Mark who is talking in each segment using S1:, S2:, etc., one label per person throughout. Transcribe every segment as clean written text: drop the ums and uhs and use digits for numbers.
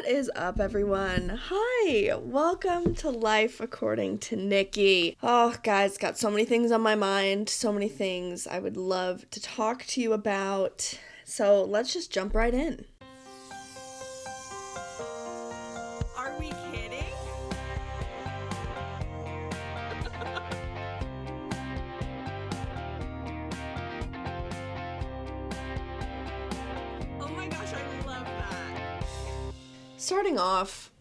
S1: is up, everyone? Hi, welcome to Life According to Nikki. Oh, guys, got so many things on my mind, so many things I would love to talk to you about. So let's just jump right in.
S2: Are we kidding? Oh my gosh, I love that.
S1: Starting off,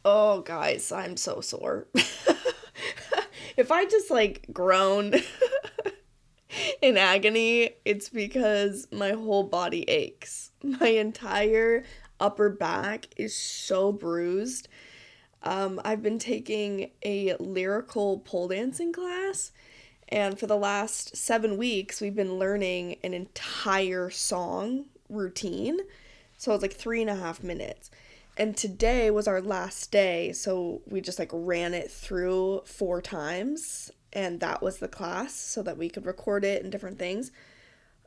S1: oh, guys, I'm so sore. If I just groan in agony, it's because my whole body aches. My entire upper back is so bruised. I've been taking a lyrical pole dancing class, and for the last 7 weeks, we've been learning an entire song routine. So it's 3.5 minutes. And today was our last day, so we just ran it through 4 times, and that was the class so that we could record it and different things.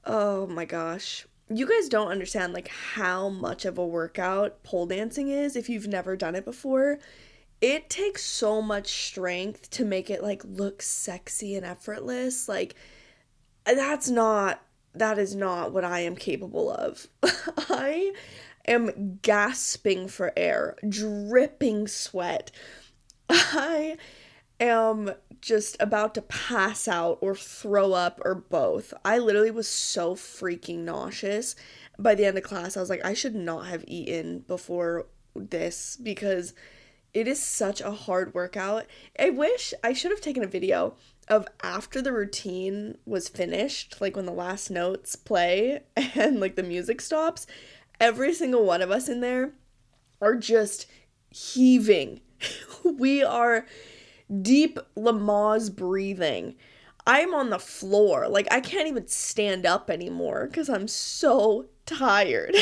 S1: Oh my gosh. You guys don't understand how much of a workout pole dancing is if you've never done it before. It takes so much strength to make it look sexy and effortless. That is not what I am capable of. I am gasping for air, dripping sweat. I am just about to pass out or throw up or both. I literally was so freaking nauseous. By the end of class, I was like, I should not have eaten before this because it is such a hard workout. I wish I should have taken a video of after the routine was finished, when the last notes play and the music stops. Every single one of us in there are just heaving. We are deep Lamaze breathing. I'm on the floor. I can't even stand up anymore because I'm so tired.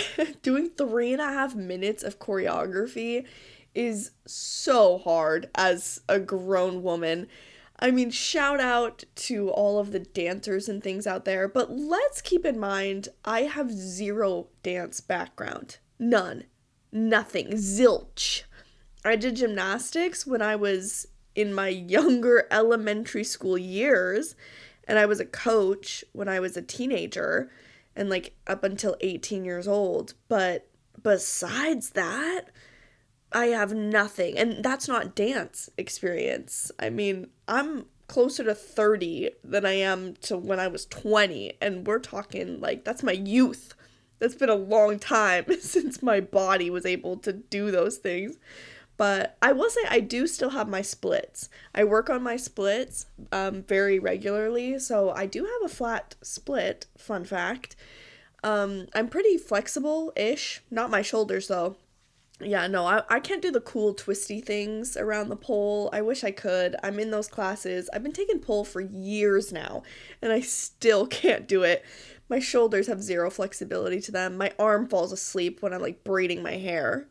S1: Doing 3.5 minutes of choreography is so hard as a grown woman. I mean, shout out to all of the dancers and things out there, but let's keep in mind, I have zero dance background. None. Nothing. Zilch. I did gymnastics when I was in my younger elementary school years, and I was a coach when I was a teenager and up until 18 years old. But besides that, I have nothing, and that's not dance experience. I mean, I'm closer to 30 than I am to when I was 20, and we're talking that's my youth. That's been a long time since my body was able to do those things. But I will say I do still have my splits. I work on my splits very regularly, so I do have a flat split, fun fact. I'm pretty flexible-ish, not my shoulders though. Yeah, no, I can't do the cool twisty things around the pole. I wish I could. I'm in those classes. I've been taking pole for years now, and I still can't do it. My shoulders have zero flexibility to them. My arm falls asleep when I'm braiding my hair.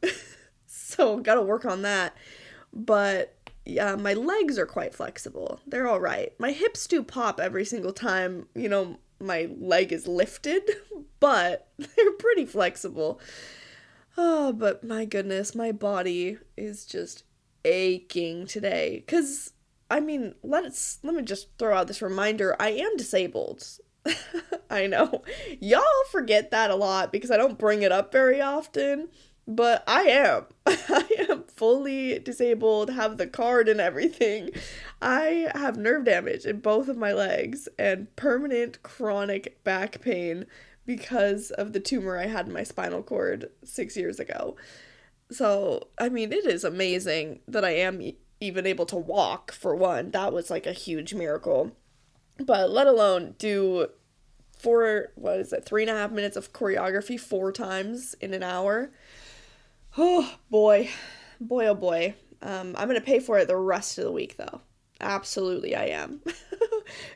S1: So, gotta work on that. But yeah, my legs are quite flexible. They're all right. My hips do pop every single time, my leg is lifted, but they're pretty flexible. Oh, but my goodness, my body is just aching today. 'Cause, I mean, let me just throw out this reminder. I am disabled. I know. Y'all forget that a lot because I don't bring it up very often. But I am. I am fully disabled, have the card and everything. I have nerve damage in both of my legs and permanent chronic back pain because of the tumor I had in my spinal cord 6 years ago. So, I mean, it is amazing that I am even able to walk, for one. That was a huge miracle. But let alone do 3.5 minutes of choreography 4 times in an hour. Oh, boy. Boy, oh boy. I'm going to pay for it the rest of the week, though. Absolutely, I am.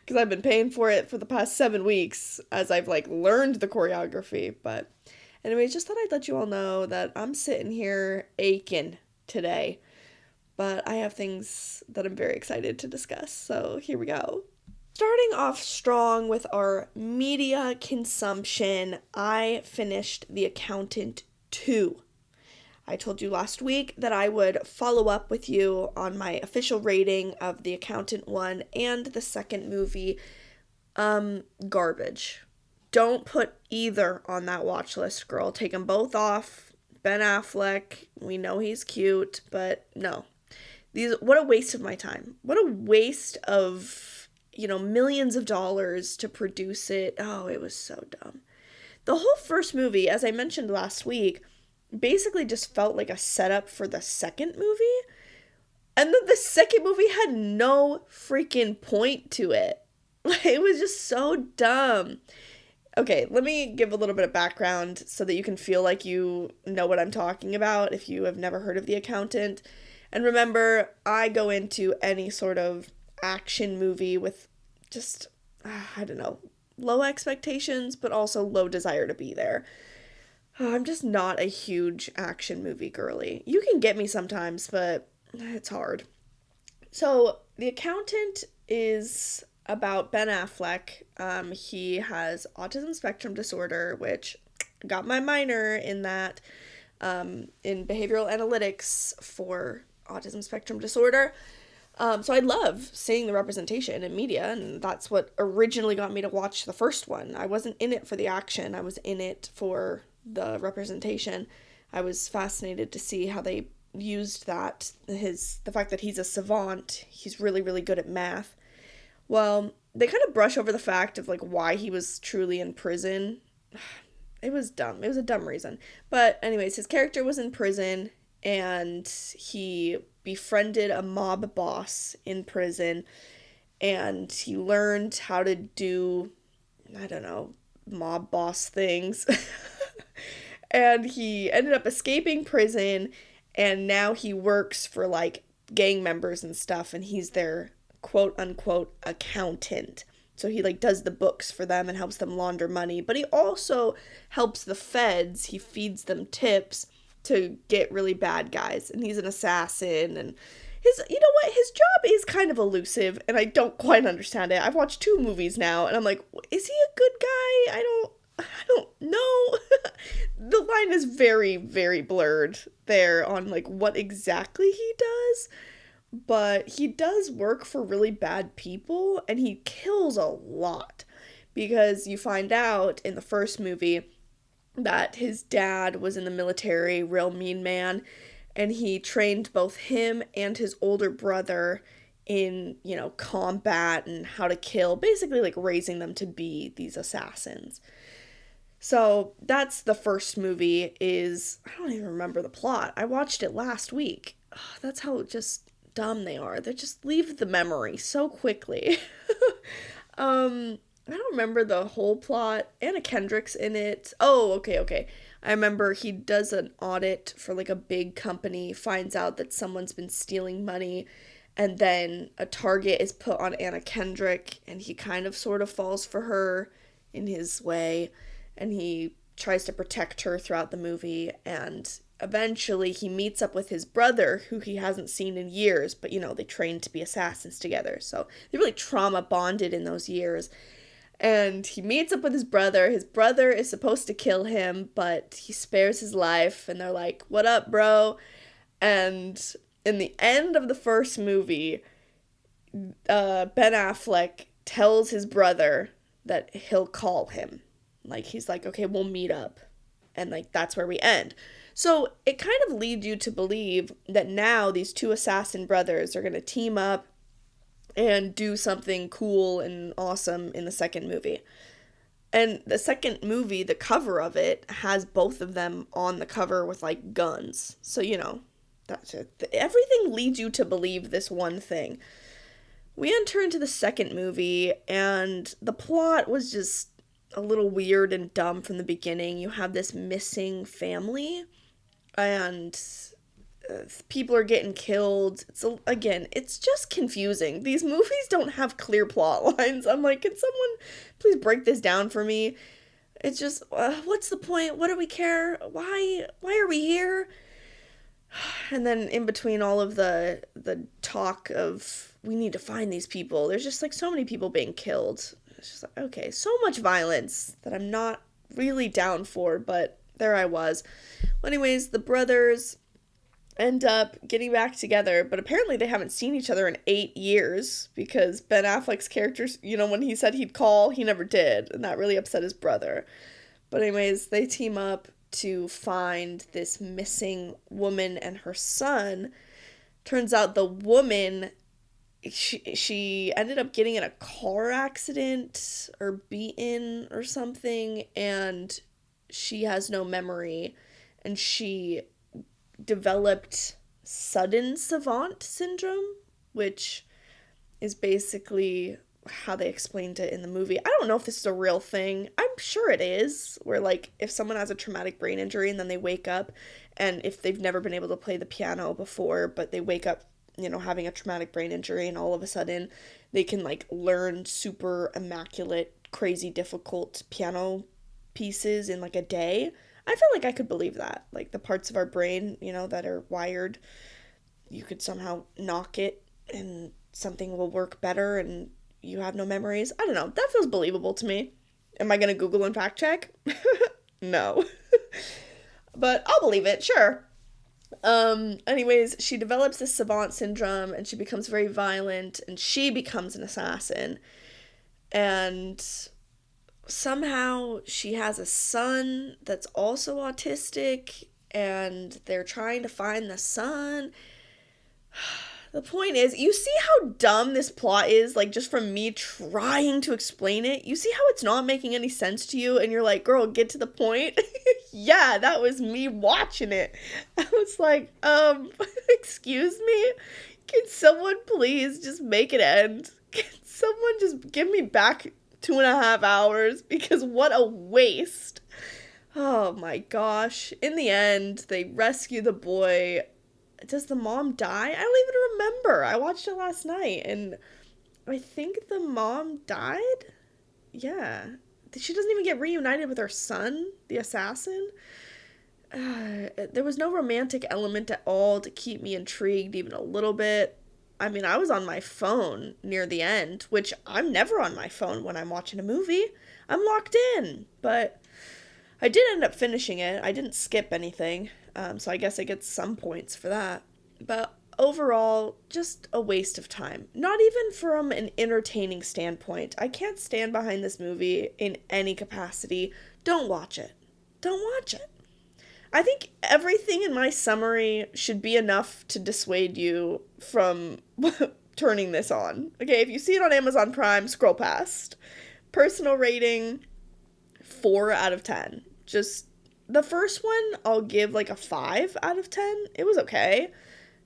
S1: Because I've been paying for it for the past 7 weeks as I've, learned the choreography. But anyway, just thought I'd let you all know that I'm sitting here aching today. But I have things that I'm very excited to discuss. So here we go. Starting off strong with our media consumption, I finished The Accountant 2. I told you last week that I would follow up with you on my official rating of The Accountant 1 and the second movie. Garbage. Don't put either on that watch list, girl. Take them both off. Ben Affleck, we know he's cute, but no. What a waste of my time. What a waste of, millions of dollars to produce it. Oh, it was so dumb. The whole first movie, as I mentioned last week, basically just felt like a setup for the second movie. And then the second movie had no freaking point to it. It was just so dumb. Okay, let me give a little bit of background so that you can feel like you know what I'm talking about if you have never heard of The Accountant. And remember, I go into any sort of action movie with just, I don't know, low expectations, but also low desire to be there. I'm just not a huge action movie girly. You can get me sometimes, but it's hard. So, The Accountant is about Ben Affleck. He has autism spectrum disorder, which got my minor in that, in behavioral analytics for autism spectrum disorder. So I love seeing the representation in media, and that's what originally got me to watch the first one. I wasn't in it for the action. I was in it for the representation. I was fascinated to see how they used that, the fact that he's a savant, he's really, really good at math. Well, they kind of brush over the fact of, why he was truly in prison. It was dumb. It was a dumb reason. But anyways, his character was in prison, and he befriended a mob boss in prison, and he learned how to do, I don't know, mob boss things. And he ended up escaping prison, and now he works for, gang members and stuff, and he's their quote-unquote accountant. So he, does the books for them and helps them launder money. But he also helps the feds. He feeds them tips to get really bad guys. And he's an assassin. And his job is kind of elusive, and I don't quite understand it. I've watched 2 movies now, and I'm like, is he a good guy? I don't know. The line is very, very blurred there on, what exactly he does. But he does work for really bad people, and he kills a lot, because you find out in the first movie that his dad was in the military, real mean man, and he trained both him and his older brother in, combat and how to kill, basically raising them to be these assassins. So that's the first movie. I don't even remember the plot. I watched it last week. That's how just dumb they are. They just leave the memory so quickly. I don't remember the whole plot. Anna Kendrick's in it. Oh, okay. I remember he does an audit for a big company, finds out that someone's been stealing money, and then a target is put on Anna Kendrick, and he kind of sort of falls for her in his way, and he tries to protect her throughout the movie, and eventually he meets up with his brother, who he hasn't seen in years, but they trained to be assassins together, so they really trauma bonded in those years. And he meets up with his brother. His brother is supposed to kill him, but he spares his life, and they're like, "What up, bro?" And in the end of the first movie, Ben Affleck tells his brother that he'll call him. He's like, "Okay, we'll meet up." And that's where we end. So it kind of leads you to believe that now these 2 assassin brothers are going to team up and do something cool and awesome in the second movie. And the second movie, the cover of it, has both of them on the cover with guns. So, that's it. Everything leads you to believe this one thing. We enter into the second movie, and the plot was just a little weird and dumb from the beginning. You have this missing family, and people are getting killed. It's just confusing. These movies don't have clear plot lines. I'm like, can someone please break this down for me? It's just, what's the point? What do we care? Why are we here? And then in between all of the talk of, we need to find these people, there's just so many people being killed. It's just okay, so much violence that I'm not really down for, but there I was. Well, anyways, the brothers end up getting back together, but apparently they haven't seen each other in 8 years because Ben Affleck's character, when he said he'd call, he never did, and that really upset his brother. But anyways, they team up to find this missing woman and her son. Turns out the woman, she ended up getting in a car accident or beaten or something, and she has no memory, and she developed sudden savant syndrome, which is basically how they explained it in the movie. I don't know if this is a real thing. I'm sure it is, where like if someone has a traumatic brain injury and then they wake up, and if they've never been able to play the piano before, but they wake up, having a traumatic brain injury, and all of a sudden they can like learn super immaculate, crazy difficult piano pieces in like a day. I feel like I could believe that. Like the parts of our brain, that are wired, you could somehow knock it and something will work better and you have no memories. I don't know. That feels believable to me. Am I going to Google and fact check? No. But I'll believe it, sure. Anyways, she develops this savant syndrome and she becomes very violent and she becomes an assassin. And somehow she has a son that's also autistic and they're trying to find the son. The point is, you see how dumb this plot is, like, just from me trying to explain it? You see how it's not making any sense to you, and you're like, girl, get to the point? Yeah, that was me watching it. I was like, excuse me? Can someone please just make it end? Can someone just give me back 2.5 hours? Because what a waste. Oh my gosh. In the end, they rescue the boy. Does the mom die? I don't even remember. I watched it last night and I think the mom died. Yeah. She doesn't even get reunited with her son, the assassin. There was no romantic element at all to keep me intrigued even a little bit. I mean, I was on my phone near the end, which I'm never on my phone when I'm watching a movie. I'm locked in. But I did end up finishing it. I didn't skip anything. So I guess I get some points for that. But overall, just a waste of time. Not even from an entertaining standpoint. I can't stand behind this movie in any capacity. Don't watch it. Don't watch it. I think everything in my summary should be enough to dissuade you from turning this on. Okay, if you see it on Amazon Prime, scroll past. Personal rating, 4 out of 10. Just the first one, I'll give like a 5 out of 10. It was okay.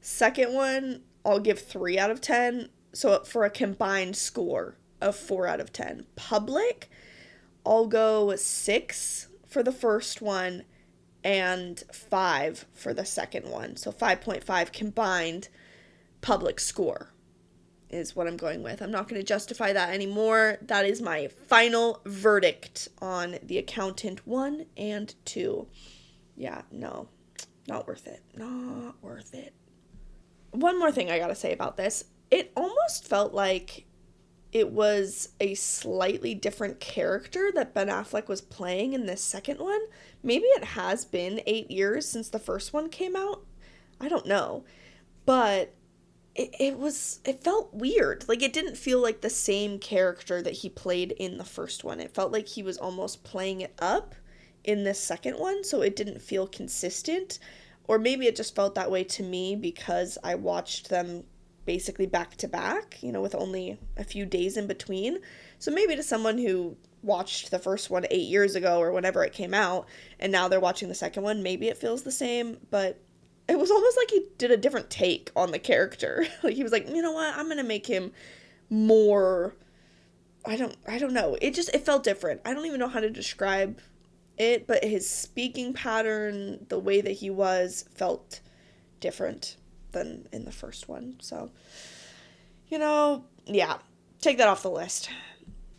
S1: Second one, I'll give 3 out of 10. So for a combined score of 4 out of 10. Public, I'll go 6 for the first one and 5 for the second one. So 5.5 combined public score is what I'm going with. I'm not going to justify that anymore. That is my final verdict on The Accountant 1 and 2. Yeah, no, not worth it. Not worth it. One more thing I gotta say about this. It almost felt like it was a slightly different character that Ben Affleck was playing in this second one. Maybe it has been 8 years since the first one came out. I don't know. But it felt weird. Like, it didn't feel like the same character that he played in the first one. It felt like he was almost playing it up in this second one, so it didn't feel consistent. Or maybe it just felt that way to me because I watched them basically back to back, with only a few days in between. So maybe to someone who watched the first one 8 years ago or whenever it came out, and now they're watching the second one, maybe it feels the same, but it was almost like he did a different take on the character. Like, he was like, you know what, I'm gonna make him more, I don't know. It felt different. I don't even know how to describe it, but his speaking pattern, the way that he was, felt different than in the first one. So, yeah, take that off the list.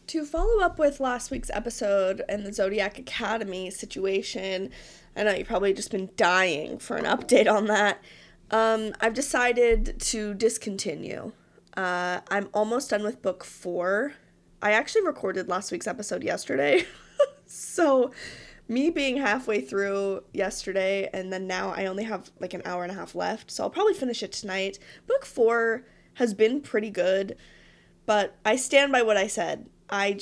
S1: To follow up with last week's episode and the Zodiac Academy situation, I know you've probably just been dying for an update on that. I've decided to discontinue. I'm almost done with book 4. I actually recorded last week's episode yesterday. So Me being halfway through yesterday, and then now I only have like an hour and a half left, so I'll probably finish it tonight. Book 4 has been pretty good, but I stand by what I said. I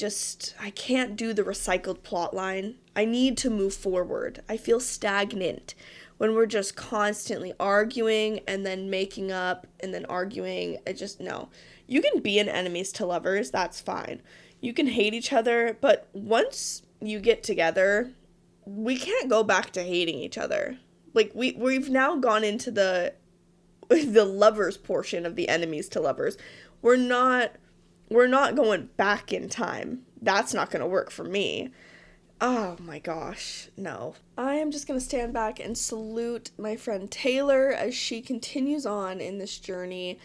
S1: can't do the recycled plot line. I need to move forward. I feel stagnant when we're just constantly arguing and then making up and then arguing. No. You can be an enemies to lovers, that's fine. You can hate each other, but once you get together, we can't go back to hating each other. Like we've now gone into the lovers portion of the enemies to lovers. We're not going back in time. That's not going to work for me. Oh my gosh, no. I am just going to stand back and salute my friend Taylor as she continues on in this journey.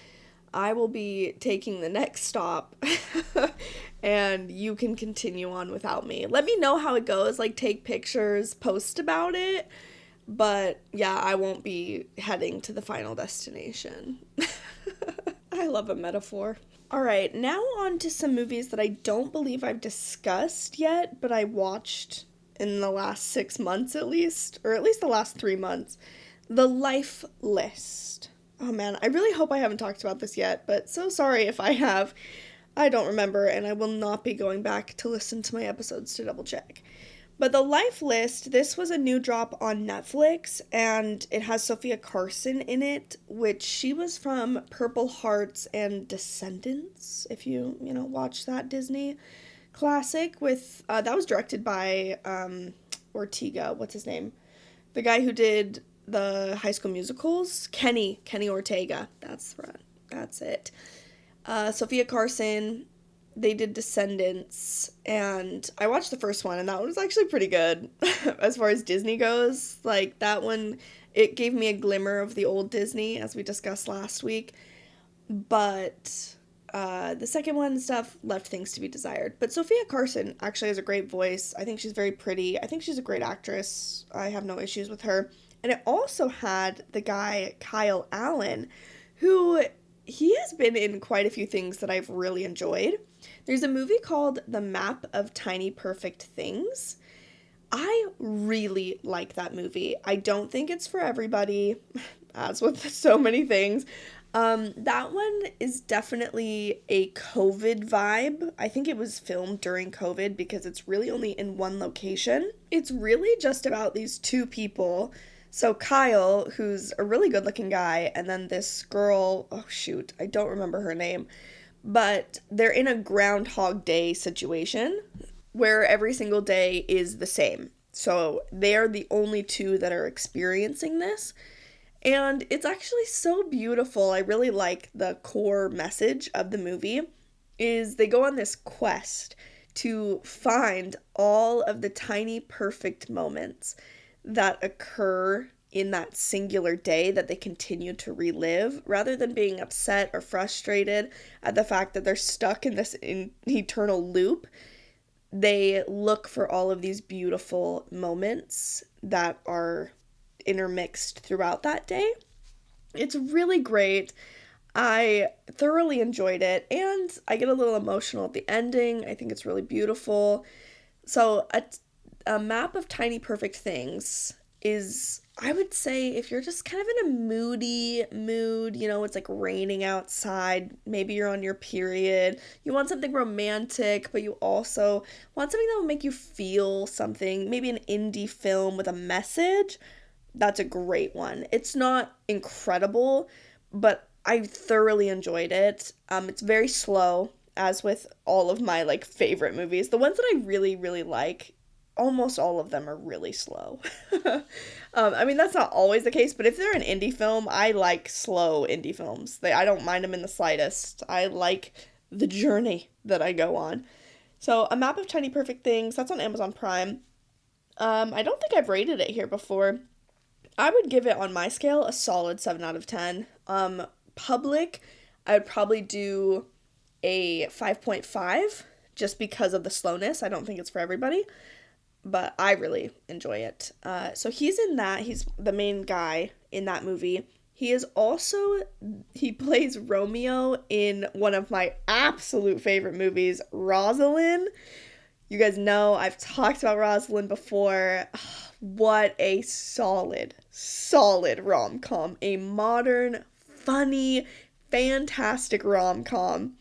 S1: I will be taking the next stop and you can continue on without me. Let me know how it goes, like take pictures, post about it. But yeah, I won't be heading to the final destination. I love a metaphor. All right, now on to some movies that I don't believe I've discussed yet, but I watched in the last 6 months at least, or at least the last 3 months. The Life List. Oh man, I really hope I haven't talked about this yet, but so sorry if I have. I don't remember, and I will not be going back to listen to my episodes to double check. But The Life List, this was a new drop on Netflix, and it has Sophia Carson in it, which she was from Purple Hearts and Descendants, if you watch that Disney classic with, that was directed by, Ortega, what's his name? The guy who did the High School Musicals, Kenny Ortega, that's it. Sophia Carson, they did Descendants, and I watched the first one, and that one was actually pretty good. As far as Disney goes, like, that one, it gave me a glimmer of the old Disney, as we discussed last week, but the second one stuff left things to be desired. But Sophia Carson actually has a great voice. I think she's very pretty. I think she's a great actress. I have no issues with her. And it also had the guy, Kyle Allen, who, he has been in quite a few things that I've really enjoyed. There's a movie called The Map of Tiny Perfect Things. I really like that movie. I don't think it's for everybody, as with so many things. That one is definitely a COVID vibe. I think it was filmed during COVID because it's really only in one location. It's really just about these two people. So Kyle, who's a really good looking guy, and then this girl, oh shoot, I don't remember her name, but they're in a Groundhog Day situation where every single day is the same. So they're the only two that are experiencing this. And it's actually so beautiful. I really like the core message of the movie is they go on this quest to find all of the tiny perfect moments that occur in that singular day that they continue to relive, rather than being upset or frustrated at the fact that they're stuck in this eternal loop. They look for all of these beautiful moments that are intermixed throughout that day. It's really great. I thoroughly enjoyed it, and I get a little emotional at the ending. I think it's really beautiful. So a map of tiny perfect things is, I would say, if you're just kind of in a moody mood, it's like raining outside, maybe you're on your period, you want something romantic, but you also want something that will make you feel something, maybe an indie film with a message, that's a great one. It's not incredible, but I thoroughly enjoyed it. It's very slow, as with all of my, favorite movies. The ones that I really, really like, almost all of them are really slow. That's not always the case, but if they're an indie film, I like slow indie films. I don't mind them in the slightest. I like the journey that I go on. So, A Map of Tiny Perfect Things, that's on Amazon Prime. I don't think I've rated it here before. I would give it, on my scale, a solid 7 out of 10. Public, I would probably do a 5.5, just because of the slowness. I don't think it's for everybody, but I really enjoy it. So he's in that. He's the main guy in that movie. He plays Romeo in one of my absolute favorite movies, Rosalind. You guys know I've talked about Rosalind before. What a solid, solid rom-com. A modern, funny, fantastic rom-com.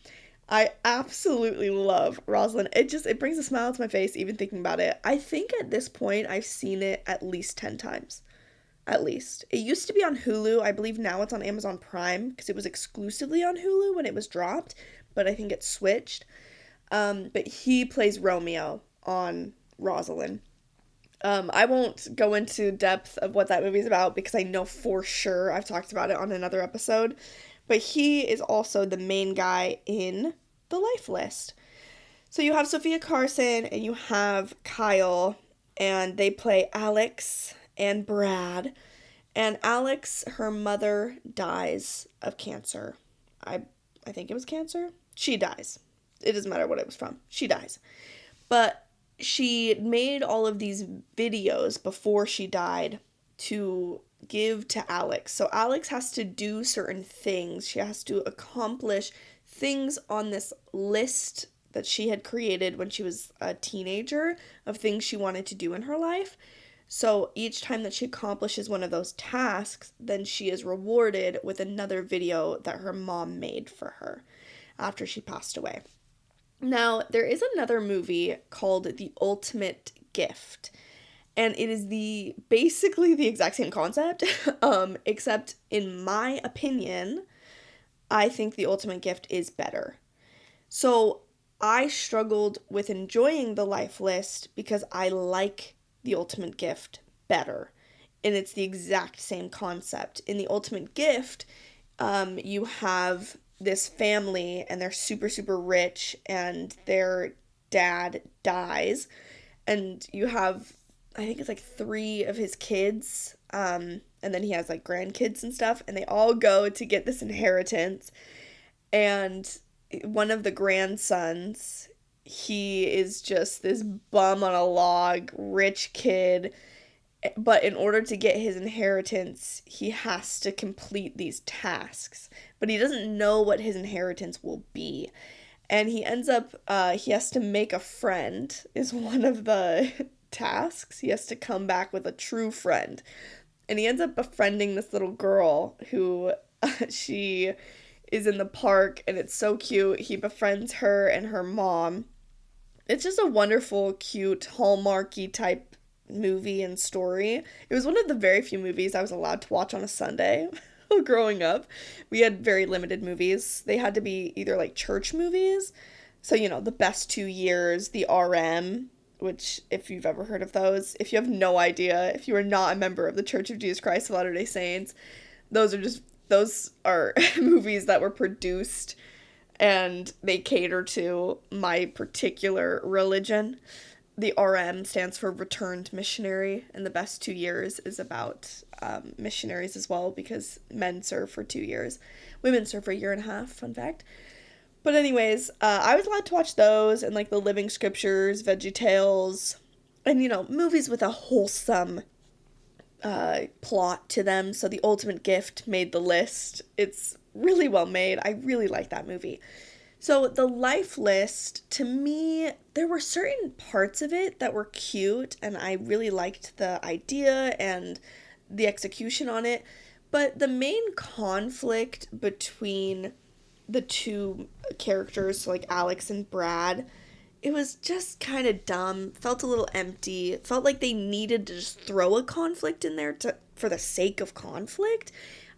S1: I absolutely love Rosalind. It brings a smile to my face even thinking about it. I think at this point I've seen it at least 10 times. At least. It used to be on Hulu. I believe now it's on Amazon Prime because it was exclusively on Hulu when it was dropped, but I think it switched. But he plays Romeo on Rosalind. I won't go into depth of what that movie's about because I know for sure I've talked about it on another episode. But he is also the main guy in The Life List. So you have Sophia Carson and you have Kyle, and they play Alex and Brad. And Alex, her mother dies of cancer. I think it was cancer. She dies. It doesn't matter what it was from. She dies. But she made all of these videos before she died to give to Alex. So Alex has to do certain things. She has to accomplish things on this list that she had created when she was a teenager of things she wanted to do in her life. So each time that she accomplishes one of those tasks, then she is rewarded with another video that her mom made for her after she passed away. Now, there is another movie called The Ultimate Gift, and it is basically the exact same concept, except in my opinion, I think The Ultimate Gift is better. So I struggled with enjoying The Life List because I like The Ultimate Gift better, and it's the exact same concept. In The Ultimate Gift, you have this family and they're super, super rich and their dad dies, and you have, I think it's like 3 of his kids, and then he has like grandkids and stuff, and they all go to get this inheritance. And one of the grandsons, he is just this bum on a log, rich kid, but in order to get his inheritance, he has to complete these tasks, but he doesn't know what his inheritance will be. And he ends up, he has to make a friend, is one of the tasks. He has to come back with a true friend. And he ends up befriending this little girl who, she is in the park, and it's so cute. He befriends her and her mom. It's just a wonderful, cute, Hallmarky type movie and story. It was one of the very few movies I was allowed to watch on a Sunday growing up. We had very limited movies. They had to be either like church movies. So, The Best 2 Years, the RM, which if you've ever heard of those, if you have no idea, if you are not a member of the Church of Jesus Christ of Latter-day Saints, those are movies that were produced and they cater to my particular religion. The RM stands for Returned Missionary, and The Best 2 Years is about missionaries as well, because men serve for 2 years. Women serve for a year and a half, fun fact. But anyways, I was allowed to watch those and like the Living Scriptures, VeggieTales, and movies with a wholesome plot to them. So The Ultimate Gift made the list. It's really well made. I really like that movie. So The Life List, to me, there were certain parts of it that were cute, and I really liked the idea and the execution on it. But the main conflict between the two characters, so like Alex and Brad, it was just kind of dumb. Felt a little empty. Felt like they needed to just throw a conflict in there for the sake of conflict.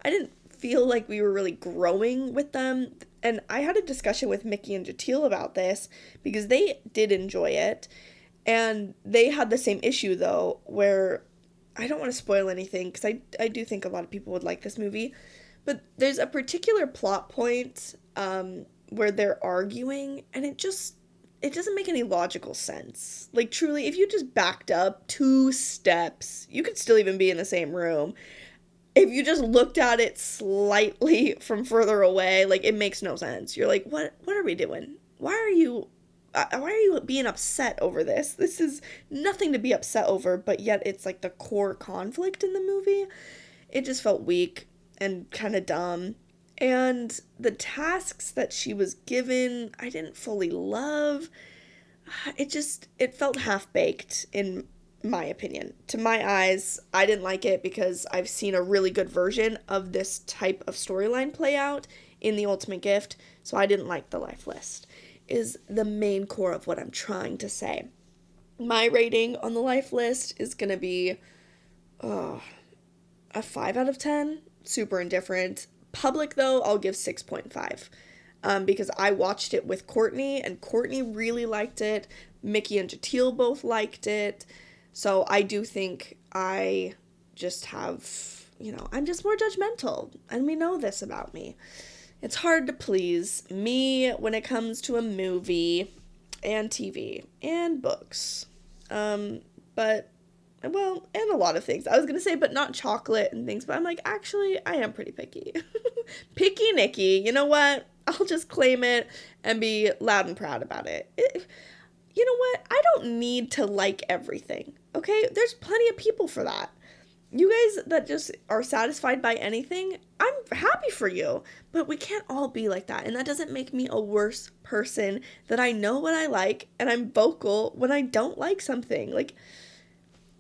S1: I didn't feel like we were really growing with them. And I had a discussion with Mickey and Jatil about this because they did enjoy it. And they had the same issue, though, where I don't want to spoil anything because I do think a lot of people would like this movie. But there's a particular plot point where they're arguing, and it doesn't make any logical sense. Like, truly, if you just backed up 2 steps, you could still even be in the same room. If you just looked at it slightly from further away, like, it makes no sense. You're like, what are we doing? Why are you being upset over this? This is nothing to be upset over, but yet it's like the core conflict in the movie. It just felt weak and kind of dumb. And the tasks that she was given, I didn't fully love. it felt half-baked in my opinion. To my eyes, I didn't like it because I've seen a really good version of this type of storyline play out in The Ultimate Gift, so I didn't like the life list, is the main core of what I'm trying to say. My rating on the life list is gonna be a 5 out of 10. Super indifferent. Public, though, I'll give 6.5. Because I watched it with Courtney, and Courtney really liked it. Mickey and Jatil both liked it. So I do think I just have, I'm just more judgmental. And we know this about me. It's hard to please me when it comes to a movie and TV and books. But, well, and a lot of things. I was going to say, but not chocolate and things. But I'm like, actually, I am pretty picky. Picky Nikki. You know what? I'll just claim it and be loud and proud about it. You know what? I don't need to like everything, okay? There's plenty of people for that. You guys that just are satisfied by anything, I'm happy for you. But we can't all be like that. And that doesn't make me a worse person that I know what I like and I'm vocal when I don't like something. Like,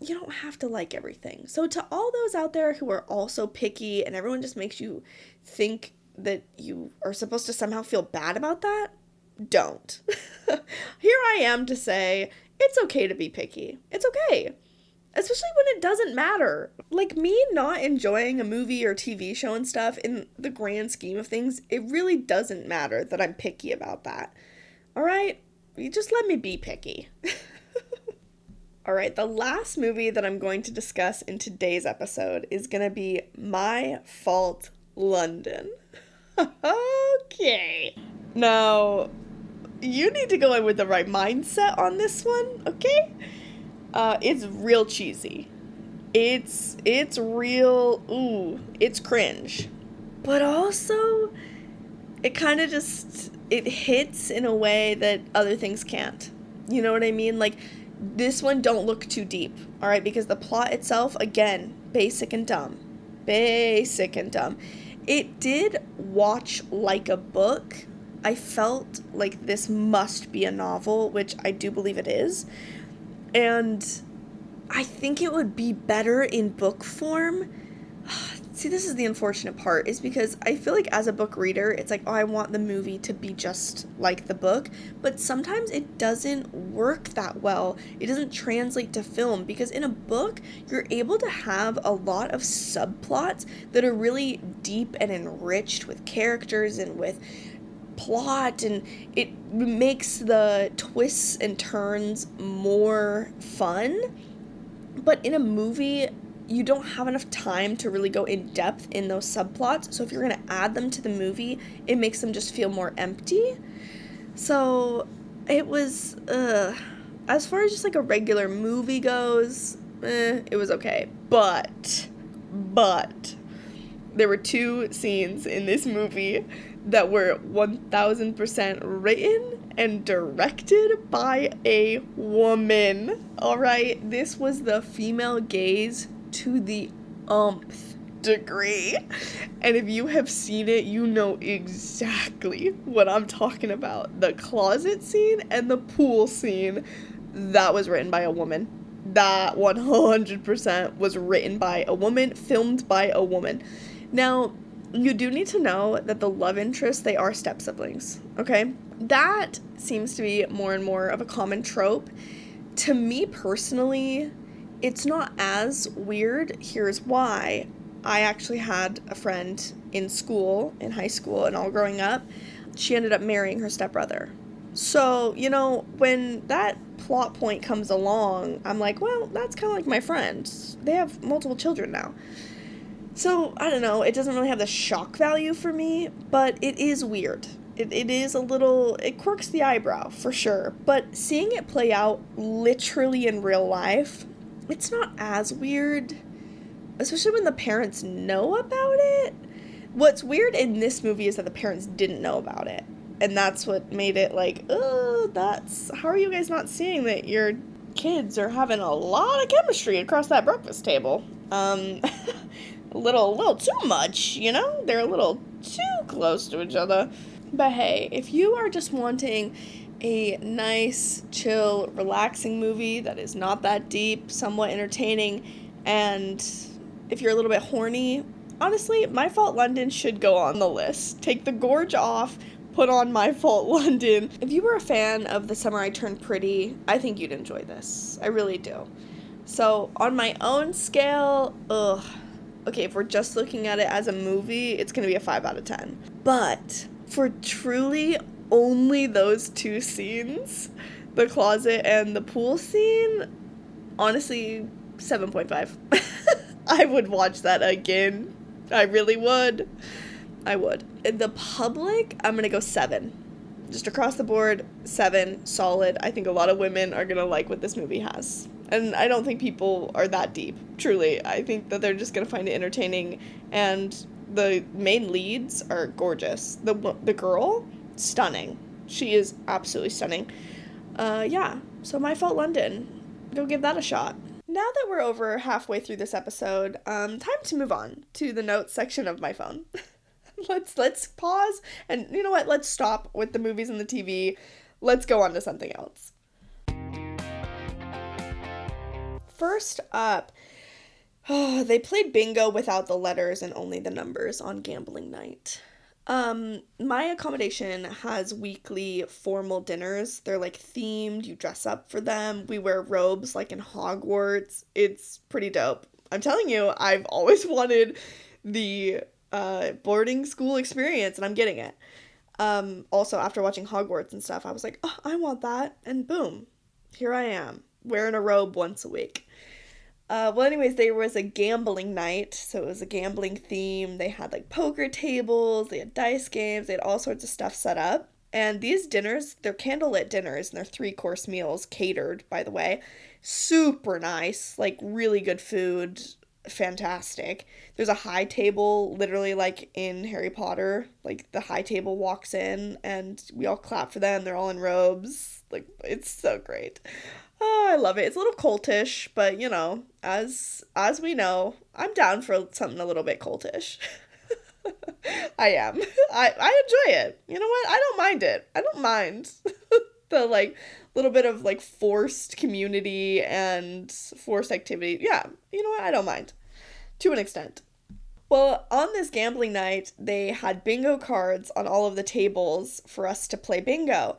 S1: you don't have to like everything. So to all those out there who are also picky and everyone just makes you think that you are supposed to somehow feel bad about that, don't. Here I am to say, it's okay to be picky. It's okay. Especially when it doesn't matter. Like, me not enjoying a movie or TV show and stuff, in the grand scheme of things, it really doesn't matter that I'm picky about that. Alright? You just let me be picky. Alright, the last movie that I'm going to discuss in today's episode is going to be My Fault London. Okay. Now, you need to go in with the right mindset on this one, okay? It's real cheesy. It's real, it's cringe. But also, it kind of just, it hits in a way that other things can't. You know what I mean? Like, this one don't look too deep, alright? Because the plot itself, again, basic and dumb. Basic and dumb. It did watch like a book. I felt like this must be a novel, which I do believe it is. And I think it would be better in book form. See, this is the unfortunate part, is because I feel like as a book reader, it's like, oh, I want the movie to be just like the book. But sometimes it doesn't work that well. It doesn't translate to film, because in a book, you're able to have a lot of subplots that are really deep and enriched with characters and with plot, and it makes the twists and turns more fun. But in a movie, you don't have enough time to really go in depth in those subplots. So if you're going to add them to the movie, it makes them just feel more empty. So it was, as far as just like a regular movie goes, it was okay. But, there were 2 scenes in this movie that were 1000% written and directed by a woman. Alright, this was the female gaze to the umpth degree. And if you have seen it, you know exactly what I'm talking about. The closet scene and the pool scene, that was written by a woman. That 100% was written by a woman, filmed by a woman. Now, you do need to know that the love interests, they are step-siblings, okay? That seems to be more and more of a common trope. To me personally, it's not as weird. Here's why. I actually had a friend in school, in high school, and all growing up. She ended up marrying her stepbrother. So, when that plot point comes along, I'm like, well, that's kind of like my friend. They have multiple children now. So, I don't know, it doesn't really have the shock value for me, but it is weird. It is a little, it quirks the eyebrow, for sure. But seeing it play out literally in real life, it's not as weird, especially when the parents know about it. What's weird in this movie is that the parents didn't know about it. And that's what made it like, how are you guys not seeing that your kids are having a lot of chemistry across that breakfast table? A little too much, They're a little too close to each other. But hey, if you are just wanting A nice, chill, relaxing movie that is not that deep, somewhat entertaining, and if you're a little bit horny, honestly, My Fault London should go on the list. Take the gorge off, put on My Fault London. If you were a fan of The Summer I Turned Pretty, I think you'd enjoy this. I really do. So, on my own scale, okay, if we're just looking at it as a movie, it's gonna be a 5 out of 10. But for truly only those two scenes, the closet and the pool scene, honestly, 7.5. I would watch that again. I really would. I would. In the public, I'm gonna go 7. Just across the board, 7, solid. I think a lot of women are gonna like what this movie has. And I don't think people are that deep, truly. I think that they're just gonna find it entertaining, and the main leads are gorgeous. The girl, stunning. She is absolutely stunning. Yeah, so My Fault London. Go give that a shot. Now that we're over halfway through this episode, time to move on to the notes section of my phone. Let's pause, and you know what? Let's stop with the movies and the TV. Let's go on to something else. First up, they played bingo without the letters and only the numbers on gambling night. My accommodation has weekly formal dinners. They're like themed, you dress up for them. We wear robes like in Hogwarts. It's pretty dope. I'm telling you, I've always wanted the boarding school experience, and I'm getting it. Also, after watching Hogwarts and stuff, I was like, oh, I want that. And boom, here I am, wearing a robe once a week. Well, anyways, there was a gambling night, so it was a gambling theme. They had like poker tables, they had dice games, they had all sorts of stuff set up. And these dinners, they're candlelit dinners, and they're 3-course meals, catered, by the way. Super nice, like really good food, fantastic. There's a high table, literally like in Harry Potter. Like the high table walks in, and we all clap for them. They're all in robes. Like, it's so great. Oh, I love it. It's a little cultish, but you know, as we know, I'm down for something a little bit cultish. I am. I enjoy it. You know what? I don't mind it. I don't mind the like little bit of like forced community and forced activity. Yeah, you know what? I don't mind. To an extent. Well, on this gambling night, they had bingo cards on all of the tables for us to play bingo.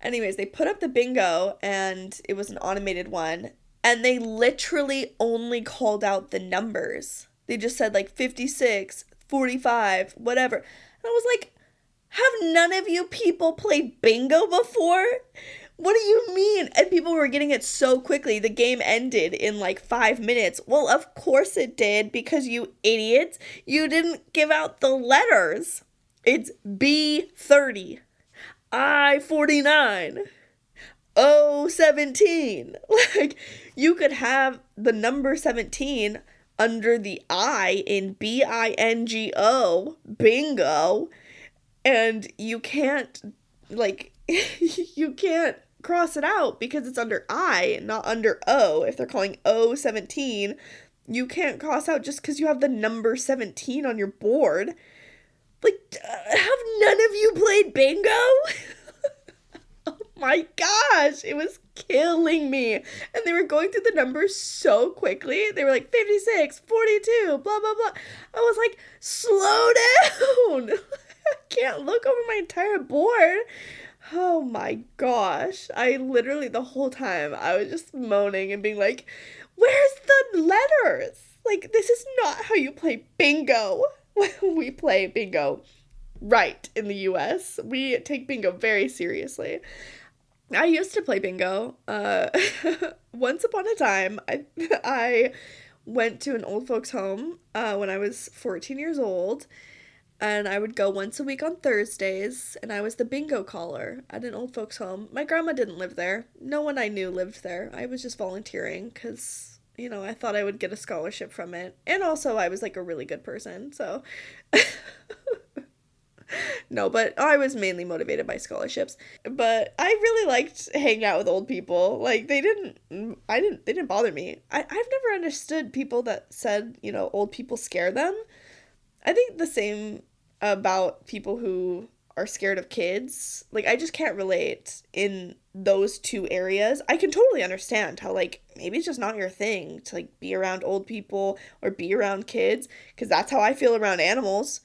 S1: Anyways, they put up the bingo, and it was an automated one, and they literally only called out the numbers. They just said like 56, 45, whatever. And I was like, have none of you people played bingo before? What do you mean? And people were getting it so quickly. The game ended in like 5 minutes. Well, of course it did, because you idiots, you didn't give out the letters. It's B30. I-49, O-17. Like, you could have the number 17 under the I in B-I-N-G-O, bingo, and you can't, like, you can't cross it out because it's under I, not under O. If they're calling O-17, you can't cross out just because you have the number 17 on your board. Like, have none of you played bingo? Oh my gosh, it was killing me. And they were going through the numbers so quickly. They were like 56, 42, blah, blah, blah. I was like, slow down. I can't look over my entire board. Oh my gosh. I literally, the whole time, I was just moaning and being like, where's the letters? Like, this is not how you play bingo. We play bingo right in the US. We take bingo very seriously. I used to play bingo. Once upon a time, I went to an old folks home when I was 14 years old, and I would go once a week on Thursdays, and I was the bingo caller at an old folks home. My grandma didn't live there. No one I knew lived there. I was just volunteering because, you know, I thought I would get a scholarship from it. And also I was like a really good person, so no, but I was mainly motivated by scholarships. But I really liked hanging out with old people. Like, they didn't bother me. I've never understood people that said, you know, old people scare them. I think the same about people who are scared of kids. Like, I just can't relate in those two areas. I can totally understand how, like, maybe it's just not your thing to, like, be around old people or be around kids, because that's how I feel around animals.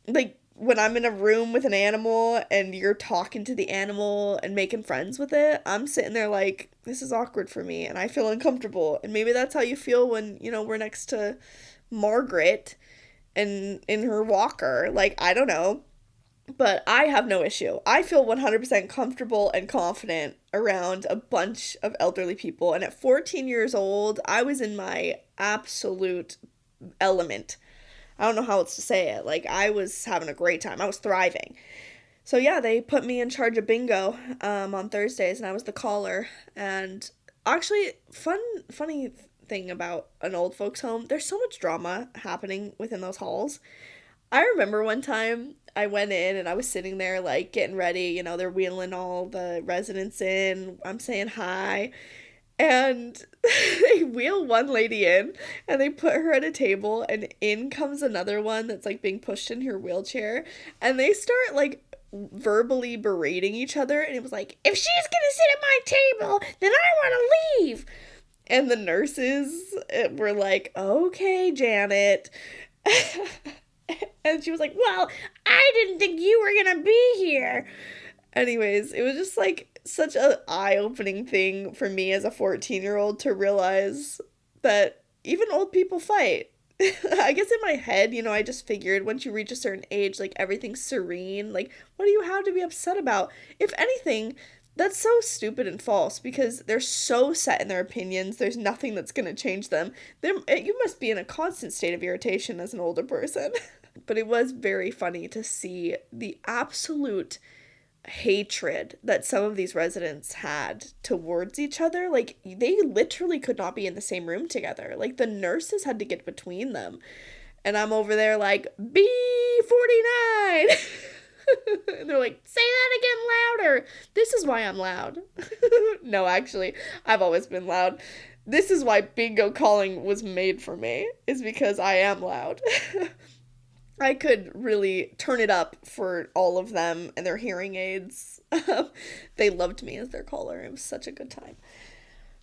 S1: Like, when I'm in a room with an animal and you're talking to the animal and making friends with it, I'm sitting there like, this is awkward for me and I feel uncomfortable. And maybe that's how you feel when, we're next to Margaret and in her walker. Like, I don't know. But I have no issue. I feel 100% comfortable and confident around a bunch of elderly people. And at 14 years old, I was in my absolute element. I don't know how else to say it. Like, I was having a great time. I was thriving. So yeah, they put me in charge of bingo on Thursdays, and I was the caller. And actually, funny thing about an old folks home, there's so much drama happening within those halls. I remember one time I went in and I was sitting there like getting ready, they're wheeling all the residents in. I'm saying hi. And they wheel one lady in and they put her at a table, and in comes another one that's like being pushed in her wheelchair, and they start like verbally berating each other, and it was like, if she's gonna sit at my table, then I want to leave. And the nurses were like, okay, Janet. And she was like, well, I didn't think you were gonna be here. Anyways, it was just like such an eye-opening thing for me as a 14-year-old to realize that even old people fight. I guess in my head, I just figured once you reach a certain age, like everything's serene. Like, what do you have to be upset about? If anything, that's so stupid and false because they're so set in their opinions. There's nothing that's going to change them. You must be in a constant state of irritation as an older person. But it was very funny to see the absolute hatred that some of these residents had towards each other. Like, they literally could not be in the same room together. Like, the nurses had to get between them. And I'm over there like, B49! And they're like, say that again louder. This is why I'm loud. No, actually, I've always been loud. This is why bingo calling was made for me, is because I am loud. I could really turn it up for all of them and their hearing aids. They loved me as their caller. It was such a good time.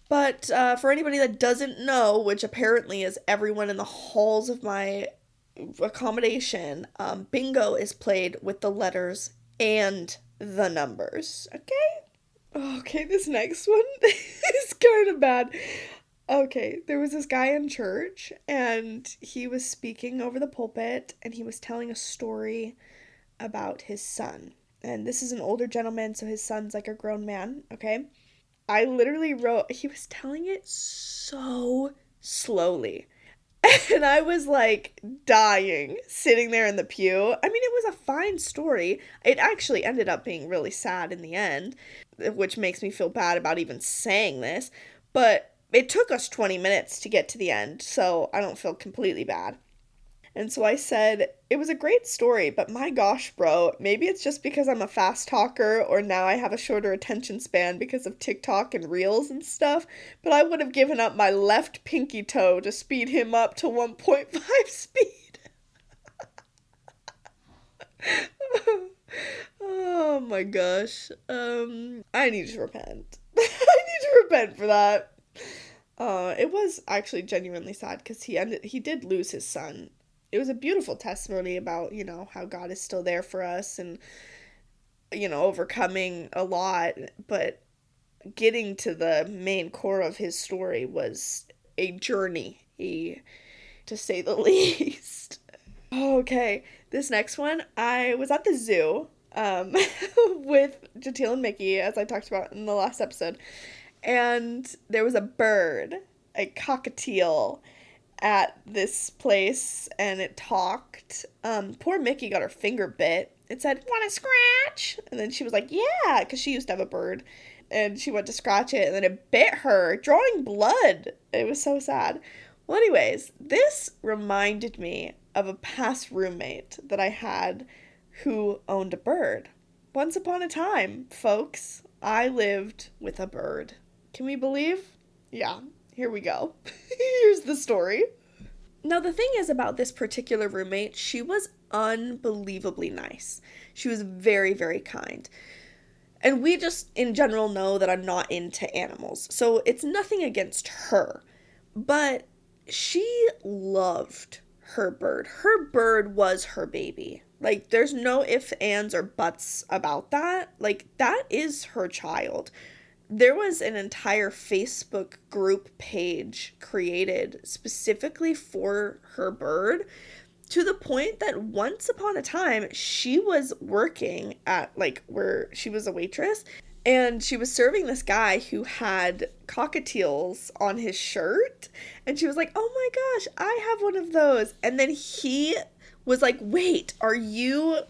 S1: But for anybody that doesn't know, which apparently is everyone in the halls of my accommodation, bingo is played with the letters and the numbers. Okay, this next one is kind of bad. Okay, there was this guy in church, and he was speaking over the pulpit, and he was telling a story about his son. And this is an older gentleman, so his son's like a grown man, okay? I literally wrote, he was telling it so slowly. And I was like dying, sitting there in the pew. I mean, it was a fine story. It actually ended up being really sad in the end, which makes me feel bad about even saying this. But it took us 20 minutes to get to the end, so I don't feel completely bad. And so I said, it was a great story, but my gosh, bro, maybe it's just because I'm a fast talker, or now I have a shorter attention span because of TikTok and Reels and stuff, but I would have given up my left pinky toe to speed him up to 1.5 speed. Oh my gosh. I need to repent. I need to repent for that. It was actually genuinely sad because he did lose his son. It was a beautiful testimony about, how God is still there for us and, overcoming a lot. But getting to the main core of his story was a journey, to say the least. Okay, this next one, I was at the zoo, with Jatil and Mickey, as I talked about in the last episode. And there was a bird, a cockatiel, at this place, and it talked. Poor Mickey got her finger bit. It said, "Want to scratch?" And then she was like, "Yeah," because she used to have a bird. And she went to scratch it, and then it bit her, drawing blood. It was so sad. Well, anyways, this reminded me of a past roommate that I had who owned a bird. Once upon a time, folks, I lived with a bird. Can we believe? Yeah, here we go. Here's the story. Now, the thing is about this particular roommate, she was unbelievably nice. She was very, very kind. And we just, in general, know that I'm not into animals. So it's nothing against her. But she loved her bird. Her bird was her baby. Like, there's no ifs, ands, or buts about that. Like, that is her child. There was an entire Facebook group page created specifically for her bird, to the point that once upon a time she was working at, like, where she was a waitress, and she was serving this guy who had cockatiels on his shirt, and she was like, oh my gosh, I have one of those. And then he was like, wait, are you,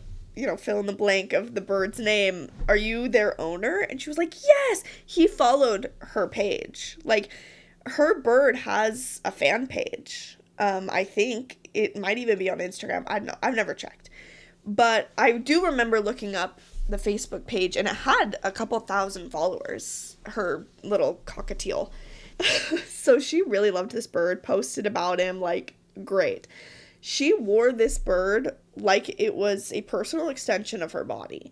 S1: fill in the blank of the bird's name, are you their owner? And she was like, yes. He followed her page. Like, her bird has a fan page. I think it might even be on Instagram. I don't know. I've never checked. But I do remember looking up the Facebook page, and it had a couple thousand followers, her little cockatiel. So she really loved this bird, posted about him, like, great. She wore this bird like it was a personal extension of her body.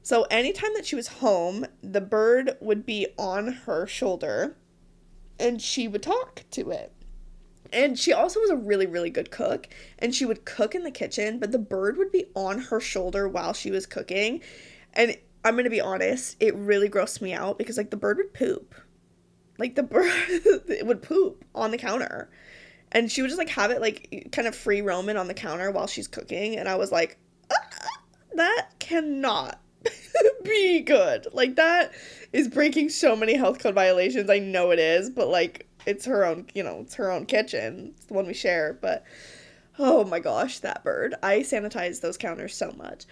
S1: So anytime that she was home, the bird would be on her shoulder, and she would talk to it. And she also was a really, really good cook, and she would cook in the kitchen, but the bird would be on her shoulder while she was cooking. And I'm going to be honest, it really grossed me out because, like, the bird would poop. Like, the bird it would poop on the counter. And she would just, like, have it, like, kind of free roaming on the counter while she's cooking. And I was like, that cannot be good. Like, that is breaking so many health code violations. I know it is, but, like, it's her own, it's her own kitchen. It's the one we share. But, oh my gosh, that bird. I sanitize those counters so much.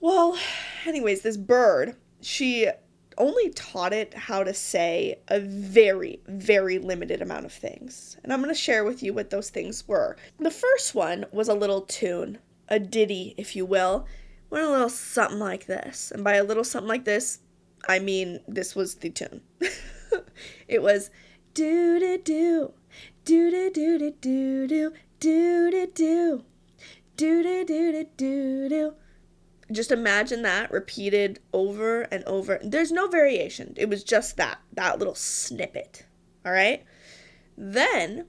S1: Well, anyways, this bird, she only taught it how to say a very, very limited amount of things. And I'm going to share with you what those things were. The first one was a little tune, a ditty, if you will. Went a little something like this. And by a little something like this, I mean this was the tune. It was do-do-do, do-do-do-do-do-do, do-do-do, do-do-do-do-do-do. Just imagine that repeated over and over. There's no variation. It was just that little snippet. All right? Then